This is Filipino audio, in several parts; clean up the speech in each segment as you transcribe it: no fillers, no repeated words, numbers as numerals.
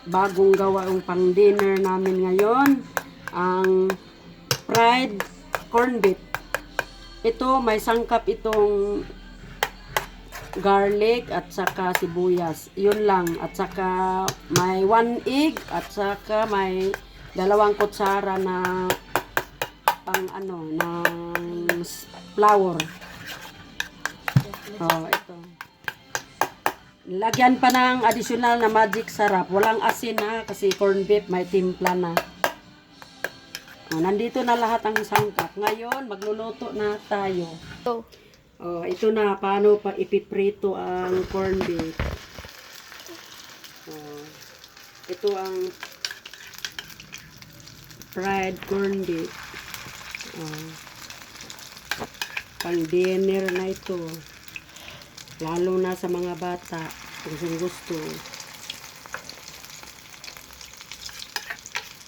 bagong gawang pang dinner namin ngayon, ang fried corned beef. Ito, may sangkap itong garlic at saka sibuyas. Yun lang. At saka may 1 egg at saka may 2 kutsara na pang ano, ng flour. Oh, ito. Lagyan pa ng additional na magic sarap. Walang asin ha, kasi corned beef may timpla na. Oh, nandito na lahat ang sangkap. Ngayon, magluluto na tayo. Oh, ito na, paano pa ipiprito ang corned beef. Oh, ito ang fried corned beef. Oh, pang dinner na ito. Lalo na sa mga bata. Kung gusto.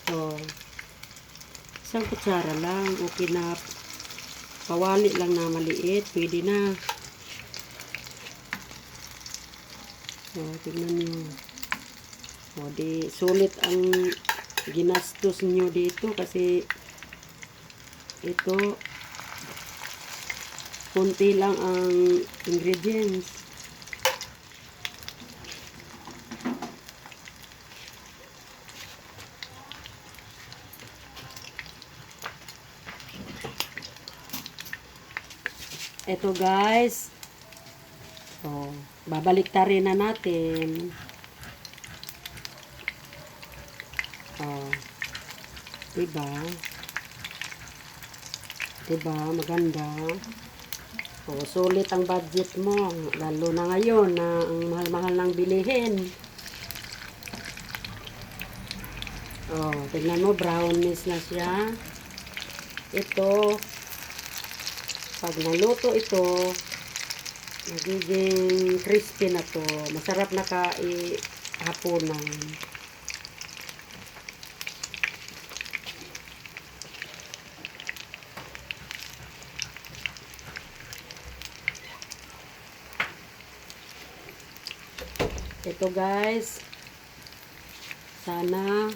So, isang kutsara lang. Okay na. Kawali lang na maliit. Pwede na. So, tignan nyo. O, di, sulit ang ginastos nyo dito kasi ito kunti lang ang ingredients. Ito guys. So, babaliktarin na natin. Oh. Diba? Diba? Maganda. Oh, sulit ang budget mo. Lalo na ngayon na ang mahal-mahal ng bilihin. Oh, tignan mo, brownies na siya. Ito, pag naluto ito, magiging crispy na to. Masarap na hapunan. Ito guys, sana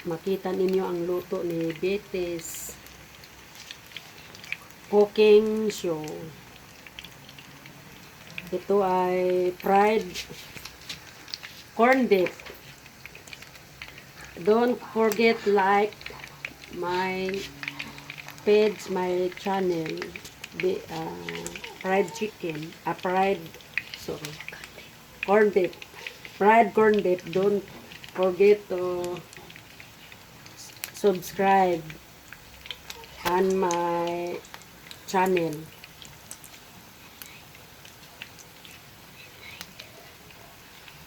makita ninyo ang luto ni Betes Cooking Show. Ito ay fried corned beef. Don't forget like my page, my channel, fried chicken, corned beef, fried corned beef. Don't forget to subscribe on my channel.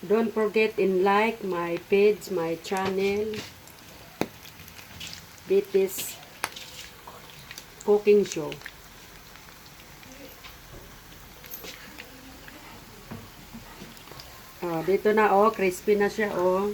Don't forget in like my page, my channel, Betes Cooking Show. Oh, dito na, oh, crispy na siya, oh.